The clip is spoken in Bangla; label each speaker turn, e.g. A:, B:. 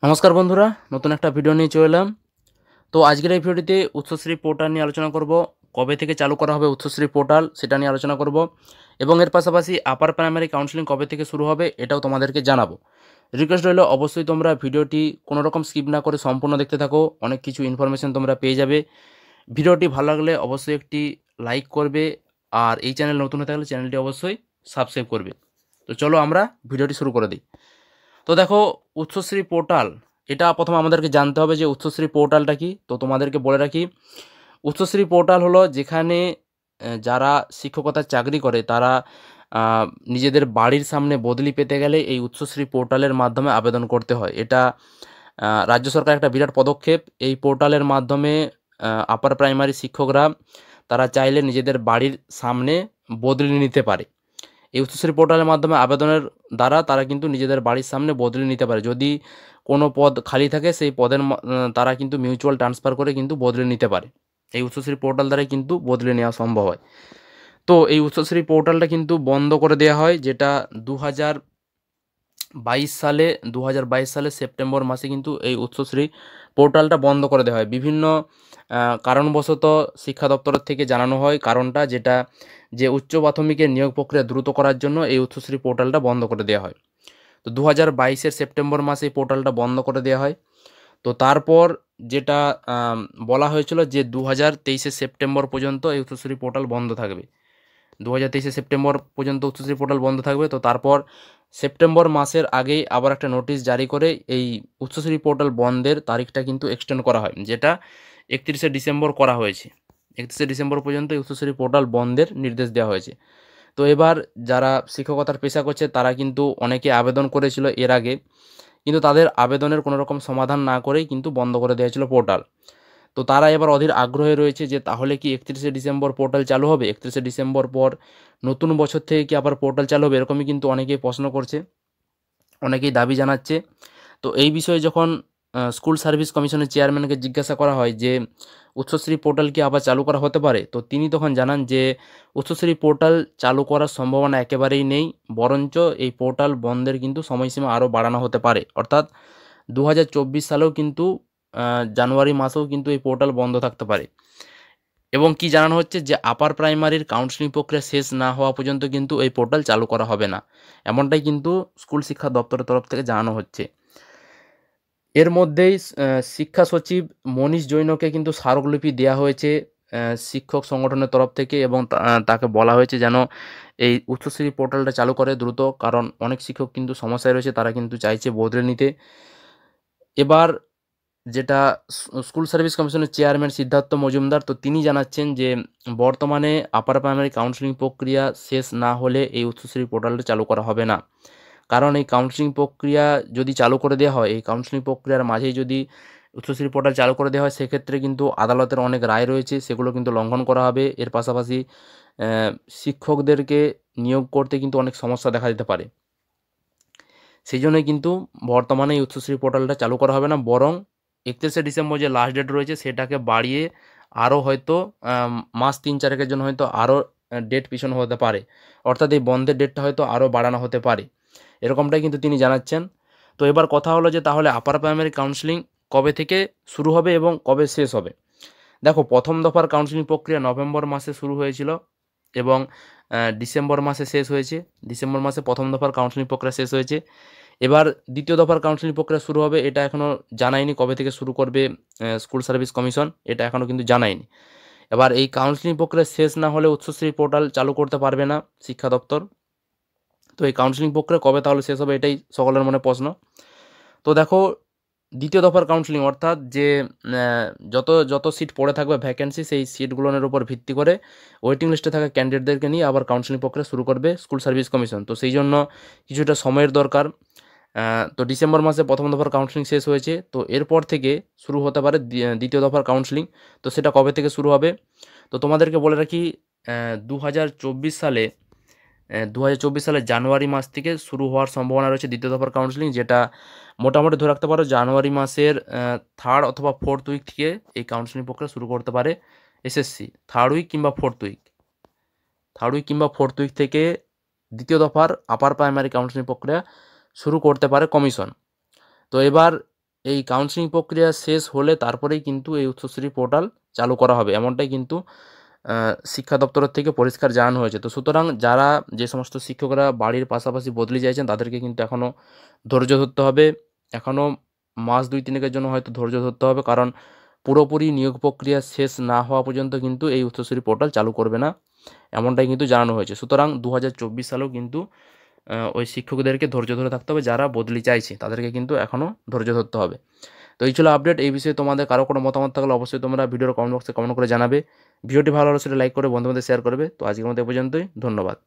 A: নমস্কার বন্ধুরা, নতুন একটা ভিডিও নিয়ে চলে এলাম। তো আজকের এই ভিডিওটিতে উচ্চশ্রী পোর্টাল নিয়ে আলোচনা করব। কবে থেকে চালু করা হবে উচ্চশ্রী পোর্টাল সেটা নিয়ে আলোচনা করব, এবং এর পাশাপাশি আপার প্রাইমারি কাউন্সেলিং কবে থেকে শুরু হবে এটাও তোমাদেরকে জানাবো। রিকোয়েস্ট রইল, অবশ্যই তোমরা ভিডিওটি কোনো রকম স্কিপ না করে সম্পূর্ণ দেখতে থাকো, অনেক কিছু ইনফরমেশন তোমরা পেয়ে যাবে। ভিডিওটি ভালো লাগলে অবশ্যই একটি লাইক করবে, আর এই চ্যানেল নতুন হয়ে থাকলে চ্যানেলটি অবশ্যই সাবস্ক্রাইব করবে। তো চলো আমরা ভিডিওটি শুরু করে দিই। তো দেখো, উচ্চশ্রী পোর্টাল, এটা প্রথমে আমাদেরকে জানতে হবে যে উচ্চশ্রী পোর্টালটা কি। তো তোমাদেরকে বলে রাখি, উচ্চশ্রী পোর্টাল হলো যেখানে যারা শিক্ষকতার চাকরি করে তারা আহ, নিজেদের বাড়ির সামনে বদলি পেতে গেলে এই উচ্চশ্রী পোর্টালের মাধ্যমে আবেদন করতে হয়। এটা রাজ্য সরকার একটা বিরাট পদক্ষেপ। এই পোর্টালের মাধ্যমে আপার প্রাইমারি শিক্ষকরা তারা চাইলে নিজেদের বাড়ির সামনে বদলি নিতে পারে। এই উচ্চশ্রী পোর্টালের মাধ্যমে আবেদনের দ্বারা তারা কিন্তু নিজেদের বাড়ির সামনে বদলে নিতে পারে। যদি কোনো পদ খালি থাকে সেই পদের তারা কিন্তু মিউচুয়াল ট্রান্সফার করে কিন্তু বদলে নিতে পারে। এই উচ্চশ্রী পোর্টাল দ্বারাই কিন্তু বদলে নেওয়া সম্ভব হয়। তো এই উচ্চশ্রী পোর্টালটা কিন্তু বন্ধ করে দেওয়া হয়, যেটা 2022 সালে সেপ্টেম্বর মাসে কিন্তু এই উচ্চশ্রী পোর্টালটা বন্ধ করে দেওয়া হয়। বিভিন্ন কারণবশত শিক্ষা দপ্তরের থেকে জানানো হয় কারণটা, যেটা যে উচ্চ প্রাথমিকের নিয়োগ প্রক্রিয়া দ্রুত করার জন্য এই উচ্চশ্রী পোর্টালটা বন্ধ করে দেওয়া হয়। তো 2022 সেপ্টেম্বর মাসে এই পোর্টালটা বন্ধ করে দেওয়া হয়। তো তারপর যেটা বলা হয়েছিল যে 2023 সেপ্টেম্বর পর্যন্ত এই উচ্চশ্রী পোর্টাল বন্ধ থাকবে। 2023 সেপ্টেম্বর পর্যন্ত উচ্চশ্রী পোর্টাল বন্ধ থাকবে। তো তারপর সেপ্টেম্বর মাসের আগেই আবার একটা নোটিশ জারি করে এই উচ্চশ্রী পোর্টাল বন্ধের তারিখটা কিন্তু এক্সটেন্ড করা হয়, যেটা 31শে ডিসেম্বর করা হয়েছে। 31শে ডিসেম্বর পর্যন্ত এই উচ্চশ্রী পোর্টাল বন্ধের নির্দেশ দেওয়া হয়েছে। তো এবার যারা শিক্ষকতার পেশা করছে তারা কিন্তু অনেকে আবেদন করেছিল এর আগে, কিন্তু তাদের আবেদনের কোনো রকম সমাধান না করেই কিন্তু বন্ধ করে দেওয়া ছিল পোর্টাল। তো তারা এবার অধীর আগ্রহে রয়েছে যে তাহলে কি 31শে ডিসেম্বর পোর্টাল চালু হবে, 31শে ডিসেম্বর পর নতুন বছর থেকে কি আবার পোর্টাল চালু হবে, এরকমই কিন্তু অনেকেই প্রশ্ন করছে, অনেকেই দাবি জানাচ্ছে। তো এই বিষয়ে যখন স্কুল সার্ভিস কমিশনের চেয়ারম্যানকে জিজ্ঞাসা করা হয় যে উচ্চশ্রী পোর্টাল কি আবার চালু করা হতে পারে, তো তিনি তখন জানান যে উচ্চশ্রী পোর্টাল চালু করার সম্ভাবনা একেবারেই নেই, বরঞ্চ এই পোর্টাল বন্ধের কিন্তু সময়সীমা আরও বাড়ানো হতে পারে। অর্থাৎ 2024 সালেও কিন্তু জানুয়ারি মাসেও কিন্তু এই পোর্টাল বন্ধ থাকতে পারে। এবং কি জানানো হচ্ছে যে আপার প্রাইমারির কাউন্সেলিং প্রক্রিয়া শেষ না হওয়া পর্যন্ত কিন্তু এই পোর্টাল চালু করা হবে না, এমনটাই কিন্তু স্কুল শিক্ষা দপ্তরের তরফ থেকে জানানো হচ্ছে। এর মধ্যেই শিক্ষা সচিব মনীষ জৈনকে কিন্তু স্মারকলিপি দেওয়া হয়েছে শিক্ষক সংগঠনের তরফ থেকে, এবং তাকে বলা হয়েছে যেন এই উচ্চশ্রী পোর্টালটা চালু করে দ্রুত, কারণ অনেক শিক্ষক কিন্তু সমস্যায় রয়েছে, তারা কিন্তু চাইছে বদলে নিতে। এবার যেটা স্কুল সার্ভিস কমিশনের চেয়ারম্যান সিদ্ধার্থ মজুমদার, তো তিনি জানাচ্ছেন যে বর্তমানে আপার প্রাইমারি কাউন্সেলিং প্রক্রিয়া শেষ না হলে এই উচ্চশ্রী পোর্টালটা চালু করা হবে না। কারণ এই কাউন্সেলিং প্রক্রিয়া যদি চালু করে দেওয়া হয়, এই কাউন্সেলিং প্রক্রিয়ার মাঝেই যদি উচ্চশ্রী পোর্টাল চালু করে দেওয়া হয়, সেক্ষেত্রে কিন্তু আদালতের অনেক রায় রয়েছে, সেগুলো কিন্তু লঙ্ঘন করা হবে। এর পাশাপাশি শিক্ষকদেরকে নিয়োগ করতে কিন্তু অনেক সমস্যা দেখা দিতে পারে। সেই জন্যই কিন্তু বর্তমানে এই উচ্চশ্রী পোর্টালটা চালু করা হবে না, বরং 31শে ডিসেম্বর যে লাস্ট ডেট রয়েছে সেটাকে বাড়িয়ে আরও হয়তো মাস 3-4 জন্য হয়তো আরও ডেট পিছনো হতে পারে। অর্থাৎ এই বন্ধের ডেটটা হয়তো আরও বাড়ানো হতে পারে, এরকমটাই কিন্তু তিনি জানাচ্ছেন। তো এবার কথা হলো যে তাহলে আপার প্রাইমারি কাউন্সেলিং কবে থেকে শুরু হবে এবং কবে শেষ হবে। দেখো, প্রথম দফার কাউন্সেলিং প্রক্রিয়া নভেম্বর মাসে শুরু হয়েছিল এবং ডিসেম্বর মাসে শেষ হয়েছে। ডিসেম্বর মাসে প্রথম দফার কাউন্সেলিং প্রক্রিয়া শেষ হয়েছে। এবার দ্বিতীয় দফার কাউন্সেলিং প্রক্রিয়া শুরু হবে, এটা এখনও জানায়নি কবে থেকে শুরু করবে স্কুল সার্ভিস কমিশন, এটা এখনও কিন্তু জানায়নি। এবার এই কাউন্সেলিং প্রক্রিয়া শেষ না হলে উচ্চশ্রী পোর্টাল চালু করতে পারবে না শিক্ষা দপ্তর। তো এই কাউন্সেলিং প্রক্রিয়া কবে তাহলে শেষ হবে, এটাই সকলের মনে প্রশ্ন। তো দেখো, দ্বিতীয় দফার কাউন্সেলিং অর্থাৎ যে যত যত সিট পড়ে থাকবে ভ্যাকেন্সি, সেই সিটগুলোর উপর ভিত্তি করে ওয়েটিং লিস্টে থাকা ক্যান্ডিডেটদেরকে নিয়ে আবার কাউন্সেলিং প্রক্রিয়া শুরু করবে স্কুল সার্ভিস কমিশন। তো সেই জন্য কিছুটা সময়ের দরকার। তো ডিসেম্বর মাসে প্রথম দফার কাউন্সেলিং শেষ হয়েছে, তো এরপর থেকে শুরু হতে পারে দ্বিতীয় দফার কাউন্সেলিং। তো সেটা কবে থেকে শুরু হবে, তো তোমাদেরকে বলে রাখি 2024 সালে 2024 সালের জানুয়ারি মাস থেকে শুরু হওয়ার সম্ভাবনা রয়েছে দ্বিতীয় দফার কাউন্সেলিং, যেটা মোটামুটি ধরে রাখতে পারো জানুয়ারি মাসের 3rd অথবা 4th উইক থেকে এই কাউন্সেলিং প্রক্রিয়া শুরু করতে পারে এসএসসি। 3rd উইক কিংবা 4th উইক, 3rd উইক কিংবা 4th উইক থেকে দ্বিতীয় দফার আপার প্রাইমারি কাউন্সেলিং প্রক্রিয়া শুরু করতে পারে কমিশন। তো এবার এই কাউন্সেলিং প্রক্রিয়া শেষ হলে তারপরেই কিন্তু এই উচ্চশ্রী পোর্টাল চালু করা হবে, এমনটাই কিন্তু শিক্ষা দপ্তরের থেকে পরিষ্কার জানানো হয়েছে। তো সুতরাং যারা যে সমস্ত শিক্ষকরা বাড়ির পাশাপাশি বদলি চাইছেন তাদেরকে কিন্তু এখনও ধৈর্য ধরতে হবে, এখনও মাস 2-3 জন্য হয়তো ধৈর্য ধরতে হবে, কারণ পুরোপুরি নিয়োগ প্রক্রিয়া শেষ না হওয়া পর্যন্ত কিন্তু এই উচ্চশ্রী পোর্টাল চালু করবে না, এমনটাই কিন্তু জানানো হয়েছে। সুতরাং 2024 সালেও কিন্তু ওই শিক্ষকদেরকে ধৈর্য ধরে থাকতে হবে, যারা বদলি চাইছে তাদেরকে কিন্তু এখনও ধৈর্য ধরতে হবে। তো এই ছিল আপডেট। এই বিষয়ে তোমাদের কারো কোনো মতামত থাকলে অবশ্যই তোমরা ভিডিওর কমেন্ট বক্সে কমেন্ট করে জানাবে। ভিডিওটি ভালো হলে সেটা লাইক করে বন্ধুদের শেয়ার করবে। তো আজকের মতো এ পর্যন্তই, ধন্যবাদ।